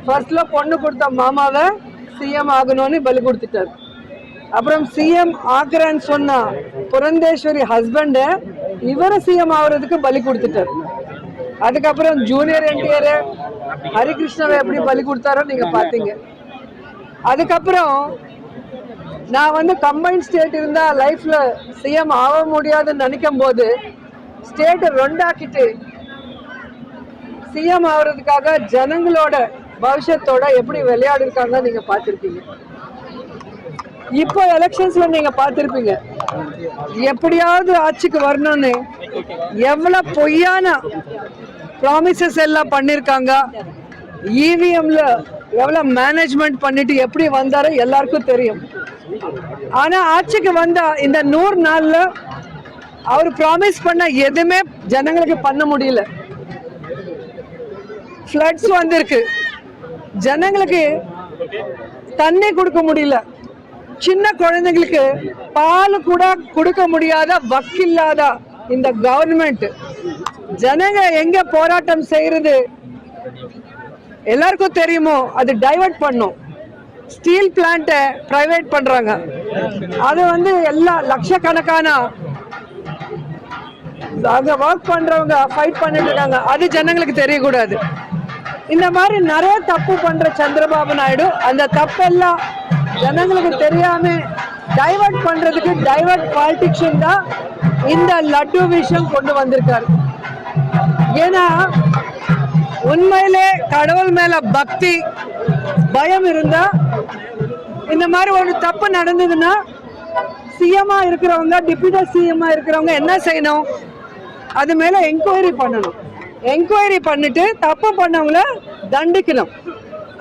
ஃபர்ஸ்ட்ல பொண்ணு கொடுத்த மாமாவை சிஎம் ஆகணும்னு பலி கொடுத்துட்டார். அப்புறம் சிஎம் ஆக்குறேன்னு சொன்னா புரந்தேஸ்வரி ஹஸ்பண்ட் இவரை சிஎம் ஆகுறதுக்கு பலி கொடுத்துட்டார். அதுக்கப்புறம் ஜூனியர் என்டிஆர் ஹரிகிருஷ்ணாவை எப்படி பலி கொடுத்தாரோ நீங்க பாத்தீங்க. அதுக்கப்புறம் நான் கம்பைன் ஸ்டேட் இருந்தா லைஃப்ல சிஎம் ஆக முடியாதுன்னு நினைக்கும் போது ஸ்டேட் ரெண்டாக்கிட்டு சிஎம் ஆகுறதுக்காக ஜனங்களோட பவிஷ்யத்தோட எப்படி விளையாடு இருக்காங்க நீங்க பார்த்திருப்பீங்க. இப்போ எலெக்ஷன்ஸ்ல நீங்க பார்த்திருப்பீங்க எப்படியாவது ஆட்சிக்கு வரணும்னு எவ்வளவு பொய்யான ப்ராமிசஸ் எல்லாம் பண்ணிருக்காங்க. இவிஎம்ல எவ்வளவு மேனேஜ்மெண்ட் பண்ணிட்டு எப்படி வந்தாரோ எல்லாருக்கும் தெரியும். ஆனா ஆட்சிக்கு வந்தா இந்த 100 நாள்ல அவர் ப்ராமிஸ் பண்ண எதுவுமே ஜனங்களுக்கு பண்ண முடியல. ஃப்ளட்ஸ் வந்திருக்கு, ஜனங்களுக்கு தண்ணி கொடுக்க முடியல, சின்ன குழந்தைங்களுக்கு பால் கூட கொடுக்க முடியாத வக்கில்லாத இந்த கவர்மெண்ட். ஜனங்க எங்க போராட்டம் செய்யறது எல்லாருக்கும் தெரியுமோ, அது டைவர்ட் பண்ணும். ஸ்டீல் பிளான்ட் பிரைவேட் பண்றாங்க, அது எல்லா லட்சக்கணக்கான அங்க ஒர்க் பண்றவங்க ஃபைட் பண்ணிட்டு இருக்காங்க. அது ஜனங்களுக்கு தெரியக்கூடாது. இந்த மாதிரி நிறைய தப்பு பண்ற சந்திரபாபு நாயுடு அந்த தப்பெல்லாம் ஜனங்களுக்கு தெரியாம டைவர்ட் பண்றதுக்கு டைவர்ட் பாலிடிக்ஸ் தான் இந்த லட்டு விஷயம் கொண்டு வந்திருக்காரு. ஏன்னா உண்மையிலே கடவுள் மேல பக்தி பயம் இருந்தா இந்த மாதிரி ஒரு தப்பு நடந்ததுன்னா சிஎம்மா இருக்கிறவங்க டிப்யூட்டி சிஎம்மா இருக்கிறவங்க என்ன செய்யணும், அது மேல என்கொயரி பண்ணணும். என்கொயரி பண்ணிட்டு தப்பு பண்ணவங்கள தண்டிக்கணும்.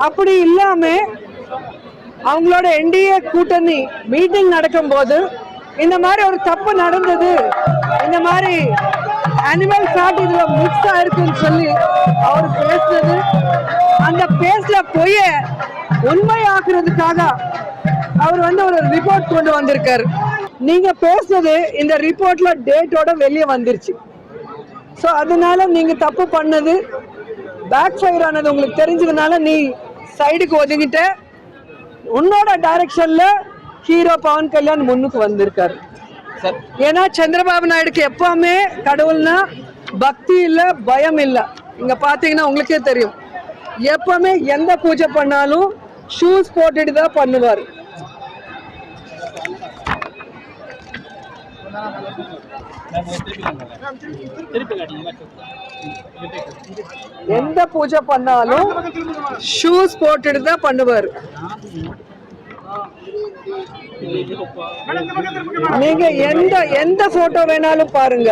அப்படி இல்லாம அவங்களோட என்டிஏ கூட்டணி மீட்டிங் நடக்கும் போது இந்த மாதிரி ஒரு தப்பு நடந்தது, இந்த மாதிரி அனிமல் ஃபேட் இதுல மிக்ஸ் ஆயிருக்குன்னு சொல்லி அவர் பேசுனது, அந்த பேசல பொய்ய உண்மையாக்குறதுக்காக அவர் ஒரு ரிப்போர்ட் கொண்டு வந்திருக்காரு. நீங்க பேசுனது இந்த ரிப்போர்ட்ல டேட்டோட வெளியே வந்துருச்சு. ஸோ அதனால நீங்க தப்பு பண்ணது பேக் ஃபயர் ஆனது உங்களுக்கு தெரிஞ்சதுனால நீ சைடுக்கு ஒதுங்கிட்ட. உன்னோட டைரக்ஷன்ல ஹீரோ பவன் கல்யாண் முன்னுக்கு வந்திருக்காரு. ஏன்னா சந்திரபாபு நாயுடுக்கு எப்பவுமே கடவுள்னா பக்தி இல்ல, பயம் இல்ல. இங்க பாத்தீங்கன்னா உங்களுக்கே தெரியும், எப்பவுமே எந்த பூஜை பண்ணாலும் ஷூஸ் போட்டுட்டு தான் பண்ணுவார். எந்த பூஜை பண்ணாலும் ஷூஸ் போட்டுட்டு தான் பண்ணுவார். நீங்க எந்த போட்டோ வேணாலும் பாருங்க,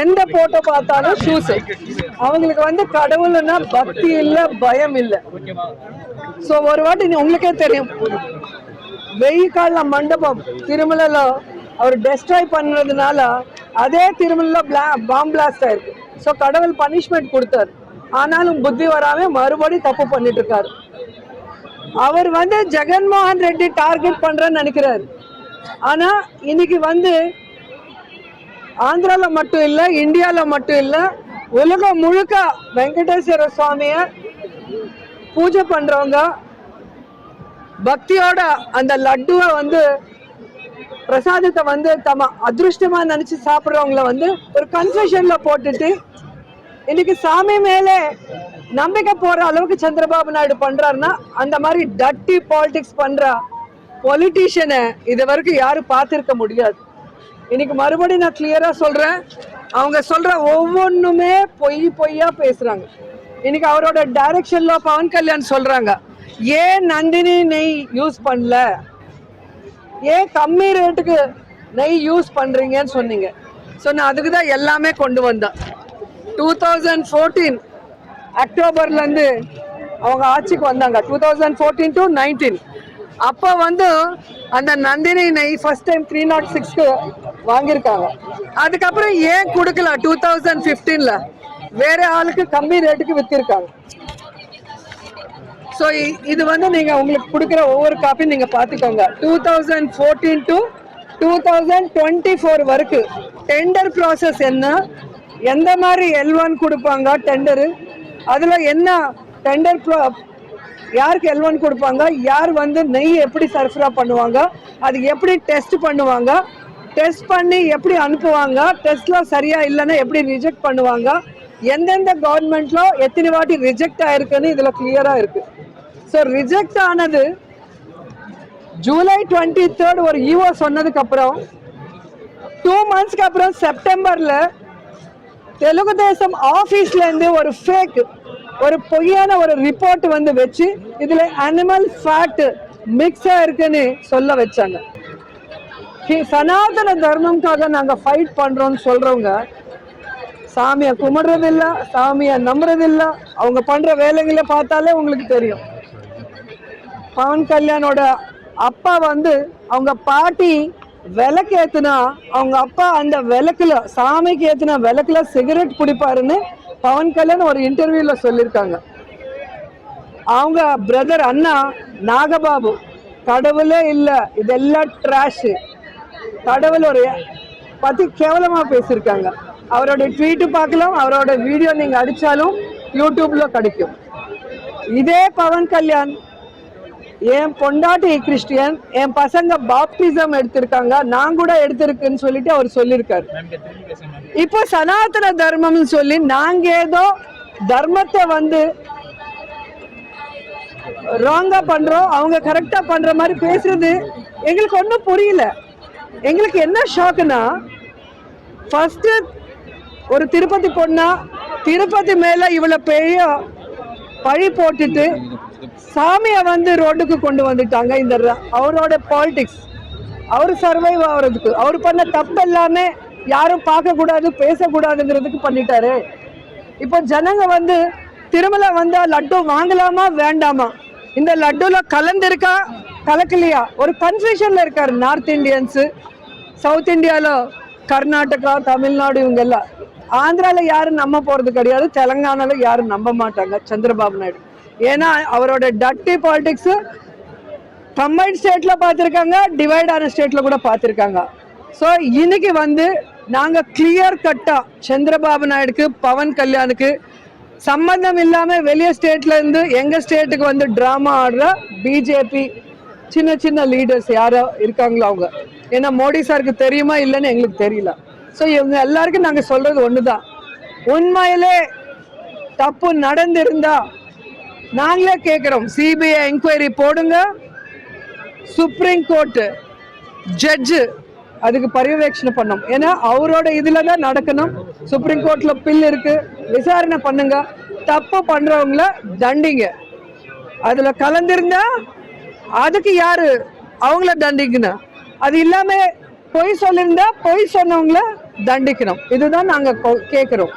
எந்த போட்டோ பார்த்தாலும் ஷூஸ். அவங்களுக்கு கடவுள்னா பக்தி இல்ல, பயம் இல்ல. சோ ஒரு வாட்டி உங்களுக்கே தெரியும், வெய்யக்கால மண்டபம் திருமலையில அவர் டெஸ்ட்ராய் பண்ணதுனால அதே திருமலையில பாம் பிளாஸ்ட் ஆயிருக்கு. ஸோ கடவுள் பனிஷ்மெண்ட் கொடுத்தாரு. ஆனாலும் புத்தி வராம மறுபடியும் தப்பு பண்ணிட்டு இருக்காரு. அவர் ஜெகன்மோகன் ரெட்டி டார்கெட் பண்றேன்னு நினைக்கிறாரு. ஆனா இன்னைக்கு ஆந்திரால மட்டும் இல்ல, இந்தியால மட்டும் இல்ல, உலகம் முழுக்க வெங்கடேஸ்வர சுவாமிய பூஜை பண்றவங்க பக்தியோட அந்த லட்டுவை பிரசாதத்தை தம அதிருஷ்டமா நினைச்சு சாப்பிடுறவங்கள ஒரு கன்ஃபெஷன்ல போட்டுட்டு இன்னைக்கு சாமி மேலே நம்பிக்கை போற அளவுக்கு சந்திரபாபு நாயுடு பண்றாருன்னா, அந்த மாதிரி டட்டி பாலிடிக்ஸ் பண்ற பொலிட்டீஷியனை இது வரைக்கும் யாரும் பார்த்திருக்க முடியாது. இன்னைக்கு மறுபடியும் நான் கிளியரா சொல்றேன், அவங்க சொல்ற ஒவ்வொன்றுமே பொய்யா பேசுறாங்க. இன்னைக்கு அவரோட டைரக்ஷன்ல பவன் கல்யாண் சொல்றாங்க, ஏன் நந்தினி நெய் யூஸ் பண்ணல, ஏன் கம்மி ரேட்டுக்கு நெய் யூஸ் பண்றீங்கன்னு சொன்னீங்க. நான் அதுக்கு தான் எல்லாமே கொண்டு வந்தேன். 2014 அக்டோபர்ல இருந்து அவங்க ஆட்சிக்கு வந்தாங்க. 2014 to 19 அப்போ அந்த நந்தினி நெய் ஃபர்ஸ்ட் டைம் 306க்கு வாங்கியிருக்காங்க. அதுக்கப்புறம் ஏன் கொடுக்கல 2015ல வேற ஆளுக்கு கம்மி ரேட்டுக்கு வித்திருக்காங்க. ஸோ இது நீங்க உங்களுக்கு கொடுக்குற ஒவ்வொரு காப்பி நீங்க பார்த்துக்கோங்க. 2014 to 2024 வரைக்கும் டெண்டர் ப்ராசஸ் என்ன, எந்த மாதிரி L1 கொடுப்பாங்க டெண்டரு, அதுல என்ன டெண்டர் யாருக்கு L1 கொடுப்பாங்க, யார் வந்து நெய் எப்படி சர்ஃபரா பண்ணுவாங்க, அது எப்படி டெஸ்ட் பண்ணுவாங்க, டெஸ்ட் பண்ணி எப்படி அனுப்புவாங்க, டெஸ்ட்லாம் சரியா இல்லைன்னா எப்படி ரிஜெக்ட் பண்ணுவாங்க, எந்தெந்த கவர்மெண்ட்ல எத்தனை வாட்டி ரிஜெக்ட் ஆயிருக்குன்னு இதுல கிளியரா இருக்கு. ஸோ ரிஜெக்ட் ஆனது ஜூலை 23 ஒரு ஈஓ சொன்னதுக்கு அப்புறம் 2 monthsக்கு அப்புறம் செப்டம்பர்ல தெலுங்கு தேசம் ஆபீஸ்ல இருந்து ஒரு ஃபேக், ஒரு பொய்யான ஒரு ரிப்போர்ட் வந்து வச்சு இதுல அனிமல் ஃபேட் மிக்ஸ் ஆயிருக்குன்னு சொல்ல வச்சாங்க. சனாதன தர்மம்காக நாங்க ஃபைட் பண்றோம்னு சொல்றவங்க சாமியை கும்பிடுறதில்ல, சாமியை நம்புறதில்ல. அவங்க பண்ற வேலைகளை பார்த்தாலே உங்களுக்கு தெரியும். பவன் கல்யாணோட அப்பா வந்து அவங்க பாட்டி விளக்கு ஏத்துனா அவங்க அப்பா அந்த விளக்குல சாமிக்கு ஏத்துனா விளக்குல சிகரெட் குடிப்பாருன்னு பவன் கல்யாண் ஒரு இன்டர்வியூல சொல்லியிருக்காங்க. அவங்க பிரதர் அண்ணா நாகபாபு கடவுளே இல்லை, இதெல்லாம் ட்ராஷ், கடவுள் ஒரு பத்தி கேவலமா பேசியிருக்காங்க. அவரோட ட்வீட்டு பார்க்கலாம், அவரோட வீடியோ நீங்க அடிச்சாலும் யூடியூப்ல கிடைக்கும். இதே பவன் கல்யாண் என் பொண்டாட்டி கிறிஸ்டியன், என் பசங்க பாப்டிசம் எடுத்திருக்காங்க, நான் கூட எடுத்திருக்குன்னு சொல்லிட்டு அவர் சொல்லியிருக்காரு. இப்போ சனாதன தர்மம்னு சொல்லி நாங்க ஏதோ தர்மத்தை வந்து ராங்கா பண்றோம், அவங்க கரெக்டா பண்ற மாதிரி பேசுறது எங்களுக்கு ஒன்றும் புரியல. எங்களுக்கு என்ன ஷாக்குன்னா, ஃபர்ஸ்ட் ஒரு திருப்பதி பொண்ணா திருப்பதி மேல இவ்வளவு பெரிய பழி போட்டுட்டு சாமியை வந்து ரோட்டுக்கு கொண்டு வந்துட்டாங்க. இந்த அவரோட பாலிடிக்ஸ், அவர் சர்வைவ் ஆகுறதுக்கு, அவர் பண்ண தப்பு எல்லாமே யாரும் பார்க்க கூடாது பேசக்கூடாதுங்கிறதுக்கு பண்ணிட்டாரு. இப்போ ஜனங்க வந்து திருமலை வந்தா லட்டு வாங்கலாமா வேண்டாமா, இந்த லட்டுல கலந்திருக்கா கலக்கலையா ஒரு கன்ஃபியூஷன்ல இருக்காரு. நார்த் இந்தியன்ஸ், சவுத் இந்தியால கர்நாடகா, தமிழ்நாடு, இவங்க எல்லாம். ஆந்திரால யாரும் நம்ப போறது கிடையாது, தெலங்கானால யாரும் நம்ப மாட்டாங்க சந்திரபாபு நாயுடு. ஏன்னா அவரோட டட்டி பாலிடிக்ஸ் கம்பைன் ஸ்டேட்ல பார்த்துருக்காங்க, டிவைட் ஆன ஸ்டேட்ல கூட பார்த்துருக்காங்க. ஸோ இன்னைக்கு வந்து நாங்க கிளியர் கட்டா சந்திரபாபு நாயுடுக்கு பவன் கல்யாணுக்கு சம்பந்தம் இல்லாம வெளியே ஸ்டேட்ல இருந்து எங்க ஸ்டேட்டுக்கு வந்து டிராமா ஆடுற பிஜேபி சின்ன சின்ன லீடர்ஸ் யாரோ இருக்காங்களோ அவங்க. ஏன்னா மோடி சாருக்கு தெரியுமா இல்லைன்னு எங்களுக்கு தெரியல. ஸோ இவங்க எல்லாருக்கும் நாங்க சொல்றது ஒண்ணுதான், உண்மையிலே தப்பு நடந்திருந்தா நாங்களே கேட்கிறோம், சிபிஐ என்கொயரி போடுங்க, சுப்ரீம் கோர்ட் ஜட்ஜு அதுக்கு பரிவேட்சணை பண்ணும். ஏன்னா அவரோட இதுல தான் நடக்கணும். சுப்ரீம் கோர்ட்ல பில் இருக்கு, விசாரணை பண்ணுங்க, தப்பு பண்றவங்கள தண்டிங்க. அதுல கலந்திருந்தா அதுக்கு யாரு அவங்கள தண்டிக்கணும், அது இல்லாம பொய் சொல்லியிருந்தா பொய் சொன்னவங்கள தண்டிக்கணும். இதுதான் நாங்க கேட்கிறோம்.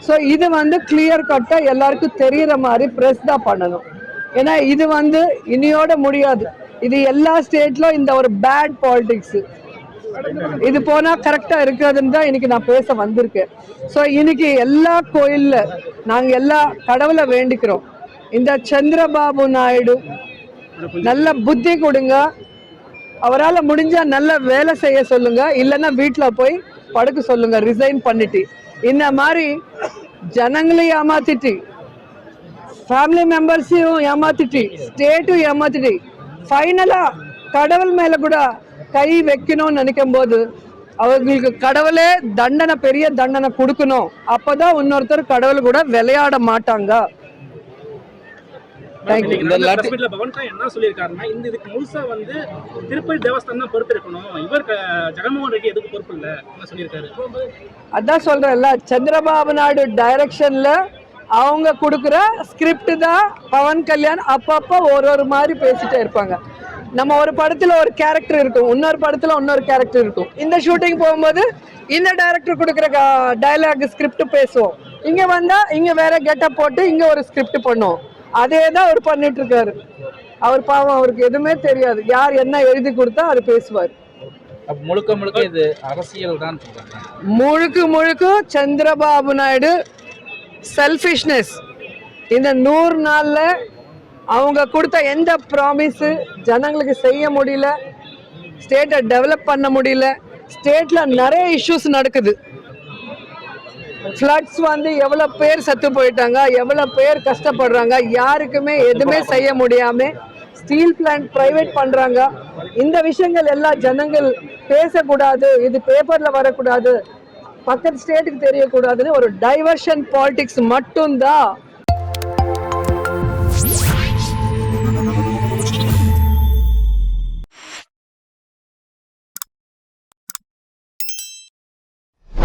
ஸோ இது வந்து கிளியர் கட்டா எல்லாருக்கும் தெரியற மாதிரி பிரஸ் தான் பண்ணணும். ஏன்னா இது வந்து இனியோட முடியாது. இது எல்லா ஸ்டேட்ல இந்த ஒரு பேட் பாலிடிக்ஸ் இது போனா கரெக்டா இருக்காதுன்னு தான் இன்னைக்கு நான் பேச வந்திருக்கேன். ஸோ இன்னைக்கு எல்லா கோயில்ல நாங்க எல்லா கடவுளை வேண்டிக்கிறோம், இந்த சந்திரபாபு நாயுடு நல்ல புத்தி கொடுங்க, அவரால் முடிஞ்சா நல்ல வேலை செய்ய சொல்லுங்க, இல்லைன்னா வீட்டில் போய் படுக்க சொல்லுங்க ரிசைன் பண்ணிட்டு. இந்த மாதிரி ஜனங்களையும் ஏமாத்திட்டு, ஃபேமிலி மெம்பர்ஸையும் ஏமாத்திட்டு, ஸ்டேட்டும் ஏமாத்திட்டு, ஃபைனலா கடவுள் மேல கூட கை வைக்கணும்னு நினைக்கும் போது அவங்களுக்கு கடவுளே தண்டனை, பெரிய தண்டனை கொடுக்கணும். அப்பதான் இன்னொருத்தர் கடவுள் கூட விளையாட மாட்டாங்க. என்ன சொல்லியிருக்காருன்னா, இந்த இதுக்கு முழுசா வந்து திருப்பதி தேவஸ்தானம் தான் பொறுப்பு இருக்கணும், இவர் ஜெகன்மோகன் ரெட்டி எதுக்கு பொறுப்பு இல்லை சொல்லியிருக்காரு. அதான் சொல்றேன்ல, சந்திரபாபு நாயுடு டைரக்ஷன்ல அவங்க கொடுக்குற ஸ்கிரிப்ட் தான் பவன் கல்யாண் அப்பப்போ ஒரு மாதிரி பேசிட்டே இருப்பாங்க. நம்ம ஒரு படத்துல ஒரு கேரக்டர் இருக்கும், இன்னொரு படத்துல இன்னொரு கேரக்டர் இருக்கும். இந்த ஷூட்டிங் போகும்போது இந்த டைரக்டர் கொடுக்குற டயலாக் ஸ்கிரிப்ட் பேசுவோம், இங்க வந்தா இங்க வேற கெட்டப் போட்டு இங்க ஒரு ஸ்கிரிப்ட் பண்ணுவோம். அதே தான் அவர் பண்ணிட்டு இருக்காரு. அவர் பாவம், அவருக்கு எதுவுமே தெரியாது, யார் என்ன எழுதி கொடுத்தா அது பேசுவார். முழுக்க முழுக்க இது அரசியல் தான். முழுக்க சந்திரபாபு நாயுடு செல்ஃபிஷ்னஸ். இந்த 100 நாள்ல அவங்க கொடுத்த எந்த ப்ராமிஸ் ஜனங்களுக்கு செய்ய முடியல, ஸ்டேட்டை டெவலப் பண்ண முடியல. ஸ்டேட்ல நிறைய இஷ்யூஸ் நடக்குது. ஃப்ளட்ஸ் வந்து எவ்வளோ பேர் செத்து போயிட்டாங்க, எவ்வளோ பேர் கஷ்டப்படுறாங்க, யாருக்குமே எதுவுமே செய்ய முடியாம ஸ்டீல் பிளான்ட் பிரைவேட் பண்றாங்க. இந்த விஷயங்கள் எல்லாம் ஜனங்கள் பேசக்கூடாது, இது பேப்பர்ல வரக்கூடாது, பக்கத்து ஸ்டேட்டுக்கு தெரியக்கூடாதுன்னு ஒரு டைவர்ஷன் பாலிடிக்ஸ் மட்டும்தான்